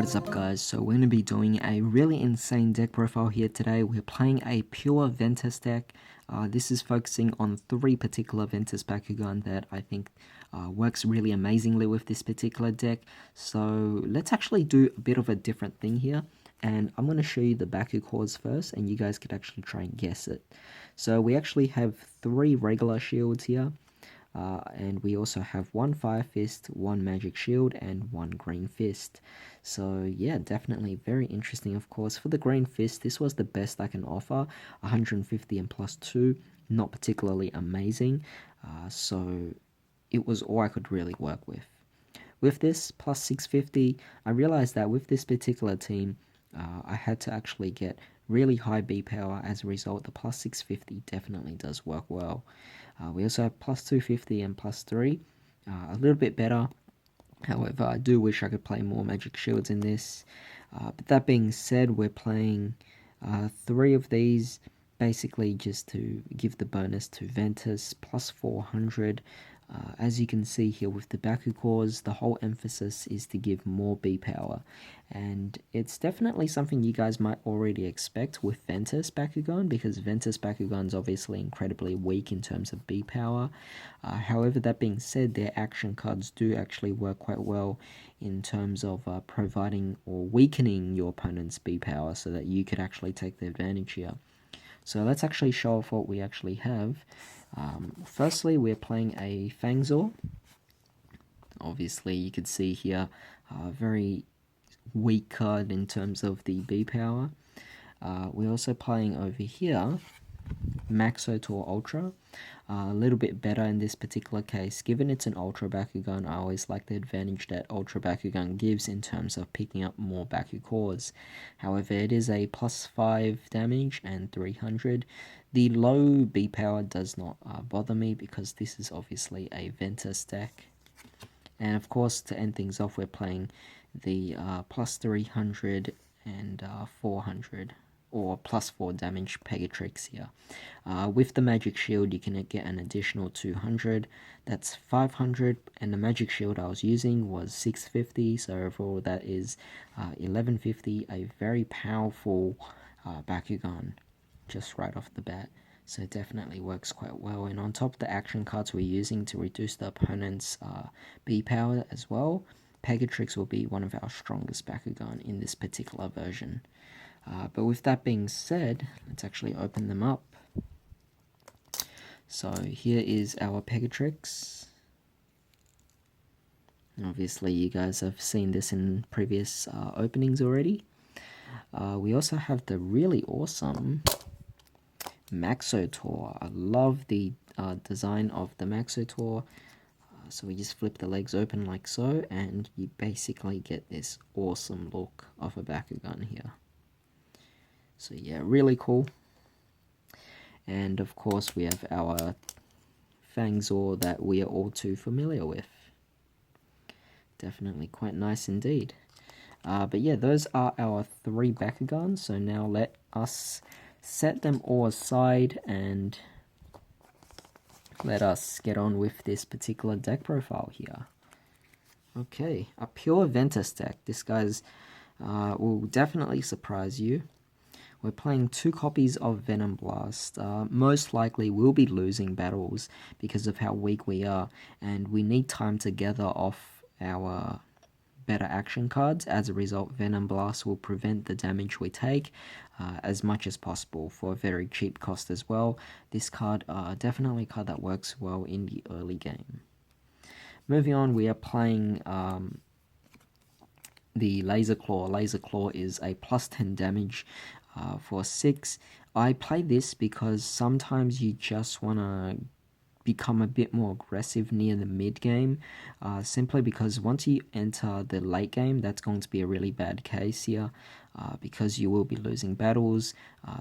What is up guys, so we're going to be doing a really insane deck profile here today. We're playing a pure Ventus deck. This is focusing on 3 particular Ventus Bakugan that I think works really amazingly with this particular deck. So let's actually do a bit of a different thing here. And I'm going to show you the Baku cores first and you guys could actually try and guess it. So we actually have 3 regular shields here. And we also have 1 Fire Fist, 1 Magic Shield, and 1 Green Fist. So yeah, definitely very interesting. Of course, for the Green Fist, this was the best I can offer, 150 and plus 2, not particularly amazing. So it was all I could really work with. With this, plus 650, I realized that with this particular team, I had to actually get really high B power. As a result, the plus 650 definitely does work well. We also have plus 250 and plus 3, a little bit better. However, I do wish I could play more Magic Shields in this. But that being said, we're playing 3 of these, basically just to give the bonus to Ventus, plus 400. As you can see here with the Baku cores, the whole emphasis is to give more B power, and it's definitely something you guys might already expect with Ventus Bakugan, because Ventus Bakugan is obviously incredibly weak in terms of B power. However, that being said, their action cards do actually work quite well in terms of providing or weakening your opponent's B power so that you could actually take the advantage here. So let's actually show off what we actually have. Firstly, we're playing a Fangzor. Obviously, you can see here a very weak card in terms of the B power. We're also playing over here Maxotaur Ultra. A little bit better in this particular case. Given it's an Ultra Bakugan, I always like the advantage that Ultra Bakugan gives in terms of picking up more Baku cores. However, it is a plus 5 damage and 300. The low B power does not bother me because this is obviously a Ventus deck. And of course, to end things off, we're playing the plus 300 and 400. Or plus 4 damage Pegatrix here. With the Magic Shield, you can get an additional 200. That's 500, and the Magic Shield I was using was 650, so overall that is 1150. A very powerful Bakugan, just right off the bat. So it definitely works quite well. And on top of the action cards we're using to reduce the opponent's B power as well, Pegatrix will be one of our strongest Bakugan in this particular version. But with that being said, let's actually open them up. So here is our Pegatrix. Obviously you guys have seen this in previous openings already. We also have the really awesome Maxotaur. I love the design of the Maxotaur. So we just flip the legs open like so, and you basically get this awesome look of a Bakugan here. So yeah, really cool. And of course we have our Fangzor that we are all too familiar with. Definitely quite nice indeed. But yeah, those are our 3 Bakugans. So now let us set them all aside and let us get on with this particular deck profile here. Okay, a pure Ventus deck. This guy's will definitely surprise you. We're playing 2 copies of Venom Blast. Most likely we'll be losing battles because of how weak we are, and we need time to gather off our better action cards. As a result, Venom Blast will prevent the damage we take as much as possible for a very cheap cost as well. This card, definitely a card that works well in the early game. Moving on, we are playing the Laser Claw. Laser Claw is a plus 10 damage for 6. I play this because sometimes you just want to become a bit more aggressive near the mid game, simply because once you enter the late game, that's going to be a really bad case here, because you will be losing battles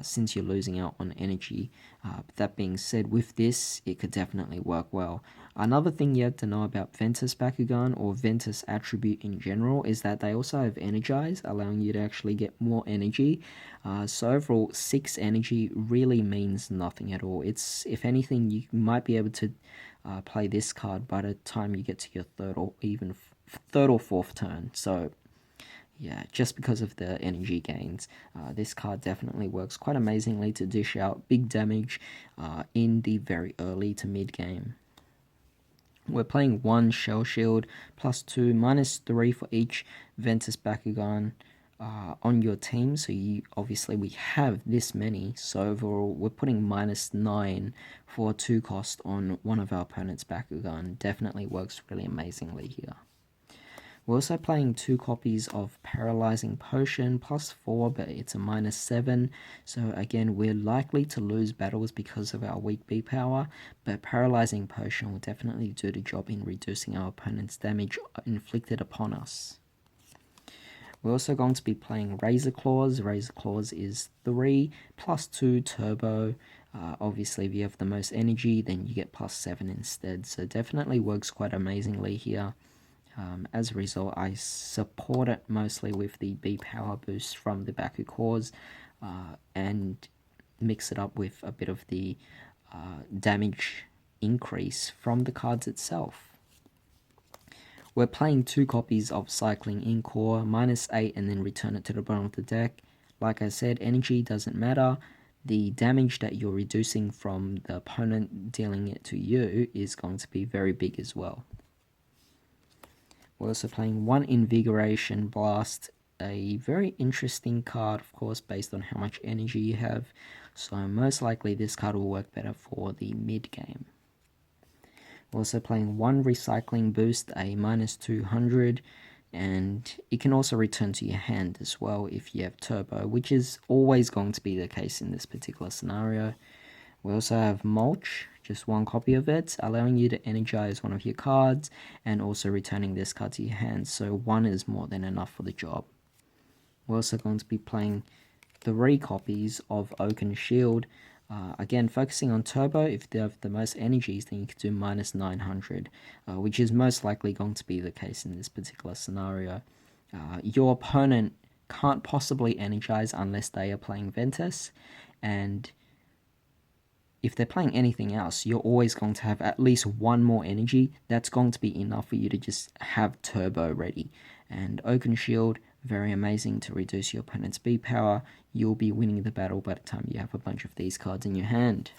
since you're losing out on energy. But that being said, with this, it could definitely work well. Another thing you have to know about Ventus Bakugan, or Ventus attribute in general, is that they also have Energize, allowing you to actually get more energy. So overall, 6 energy really means nothing at all. It's, if anything, you might be able to play this card by the time you get to your third or even third or fourth turn. So Yeah, just because of the energy gains. This card definitely works quite amazingly to dish out big damage in the very early to mid game. We're playing 1 Shell Shield, +2, -3 for each Ventus Bakugan on your team. So obviously we have this many. So overall we're putting -9 for 2 cost on one of our opponent's Bakugan. Definitely works really amazingly here. We're also playing 2 copies of Paralyzing Potion, +4, but it's a -7. So again, we're likely to lose battles because of our weak B power, but Paralyzing Potion will definitely do the job in reducing our opponent's damage inflicted upon us. We're also going to be playing Razor Claws. Razor Claws is 3, +2 turbo. Obviously, if you have the most energy, then you get +7 instead. So definitely works quite amazingly here. As a result, I support it mostly with the B power boost from the Baku cores and mix it up with a bit of the damage increase from the cards itself. We're playing 2 copies of Cycling in core, -8, and then return it to the bottom of the deck. Like I said, energy doesn't matter. The damage that you're reducing from the opponent dealing it to you is going to be very big as well. We're also playing 1 Invigoration Blast, a very interesting card, of course, based on how much energy you have. So most likely this card will work better for the mid game. We're also playing 1 Recycling Boost, a -200, and it can also return to your hand as well if you have Turbo, which is always going to be the case in this particular scenario. We also have Mulch, just 1 copy of it, allowing you to energize one of your cards and also returning this card to your hand, so 1 is more than enough for the job. We're also going to be playing 3 copies of Oaken Shield. Again, focusing on Turbo, if they have the most energies, then you can do -900, which is most likely going to be the case in this particular scenario. Your opponent can't possibly energize unless they are playing Ventus, and if they're playing anything else, you're always going to have at least 1 more energy. That's going to be enough for you to just have Turbo ready. And Oaken Shield, very amazing to reduce your opponent's B power. You'll be winning the battle by the time you have a bunch of these cards in your hand.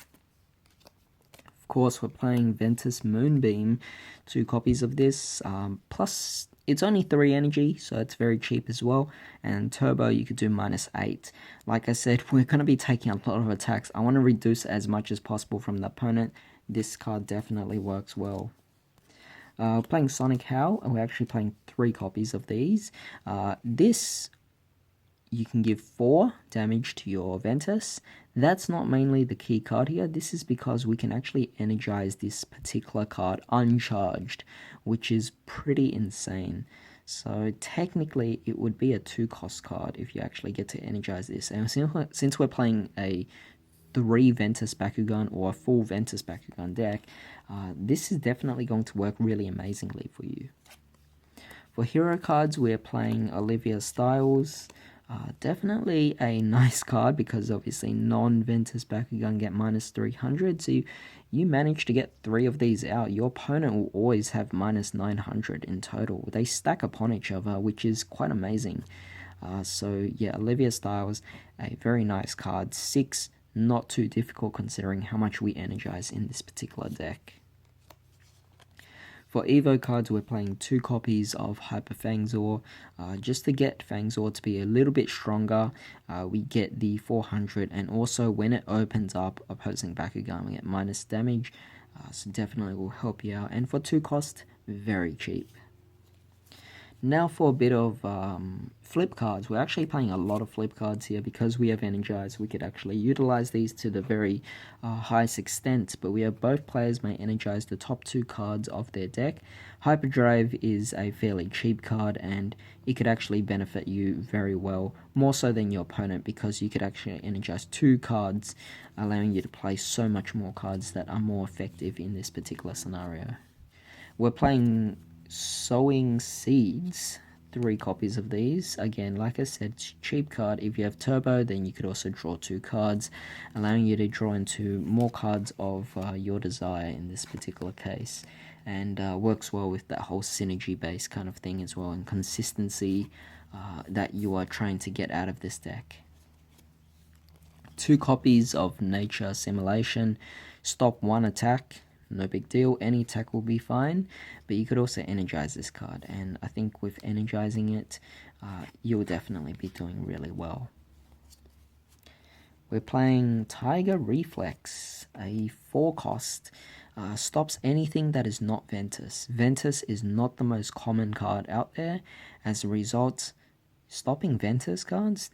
Of course, we're playing Ventus Moonbeam, 2 copies of this, plus it's only 3 energy, so it's very cheap as well, and Turbo you could do -8. Like I said, we're going to be taking a lot of attacks. I want to reduce as much as possible from the opponent. This card definitely works well. Playing Sonic Howl, and we're actually playing 3 copies of these. This you can give 4 damage to your Ventus. That's not mainly the key card here. This is because we can actually energize this particular card uncharged, which is pretty insane. So technically it would be a 2 cost card if you actually get to energize this. And since we're playing a 3 Ventus Bakugan or a full Ventus Bakugan deck, this is definitely going to work really amazingly for you. For hero cards, we're playing Olivia Styles. Definitely a nice card because obviously non-Ventus Bakugan get -300, so you manage to get 3 of these out. Your opponent will always have -900 in total. They stack upon each other, which is quite amazing. So yeah, Olivia Styles, a very nice card. 6, not too difficult considering how much we energize in this particular deck. For Evo cards, we're playing 2 copies of Hyper Fangzor. Just to get Fangzor to be a little bit stronger, we get the 400, and also when it opens up opposing Bakugan, we get minus damage, so definitely will help you out. And for 2 cost, very cheap. Now for a bit of flip cards. We're actually playing a lot of flip cards here because we have Energize. We could actually utilize these to the very highest extent, but we have both players may energize the top 2 cards of their deck. Hyperdrive is a fairly cheap card and it could actually benefit you very well, more so than your opponent, because you could actually energize 2 cards, allowing you to play so much more cards that are more effective in this particular scenario. We're playing Sowing Seeds, 3 copies of these. Again, like I said, cheap card. If you have Turbo, then you could also draw 2 cards, allowing you to draw into more cards of your desire in this particular case, and works well with that whole synergy based kind of thing as well, and consistency that you are trying to get out of this deck. 2 copies of Nature Simulation, stop 1 attack, no big deal, any attack will be fine, but you could also energize this card, and I think with energizing it, you'll definitely be doing really well. We're playing Tiger Reflex, a 4 cost, stops anything that is not Ventus. Ventus is not the most common card out there. As a result, stopping Ventus cards,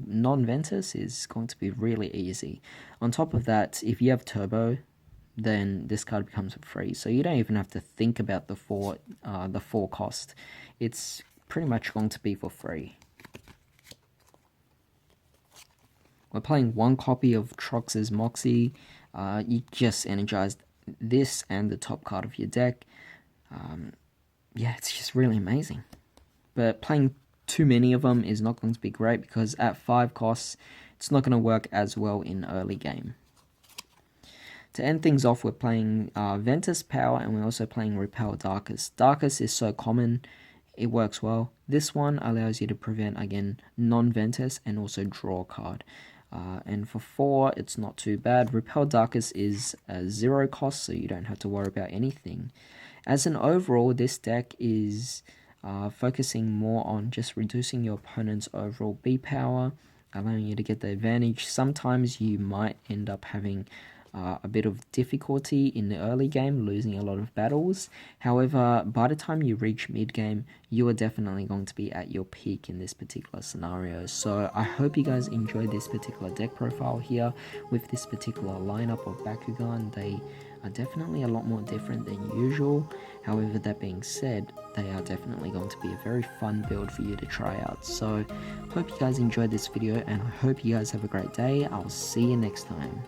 non-Ventus is going to be really easy. On top of that, if you have Turbo, then this card becomes free, so you don't even have to think about the 4 cost. It's pretty much going to be for free. We're playing 1 copy of Trox's Moxie. You just energized this and the top card of your deck. Yeah, it's just really amazing. But playing too many of them is not going to be great, because at 5 costs, it's not going to work as well in early game. To end things off, we're playing Ventus Power, and we're also playing Repel Darkest. Darkest is so common, it works well. This one allows you to prevent, again, non-Ventus and also draw a card. And for 4, it's not too bad. Repel Darkest is a 0 cost, so you don't have to worry about anything. As an overall, this deck is focusing more on just reducing your opponent's overall B power, allowing you to get the advantage. Sometimes you might end up having a bit of difficulty in the early game, losing a lot of battles. However, by the time you reach mid-game, you are definitely going to be at your peak in this particular scenario. So I hope you guys enjoyed this particular deck profile here with this particular lineup of Bakugan. They are definitely a lot more different than usual. However, that being said, they are definitely going to be a very fun build for you to try out. So hope you guys enjoyed this video, and I hope you guys have a great day. I'll see you next time.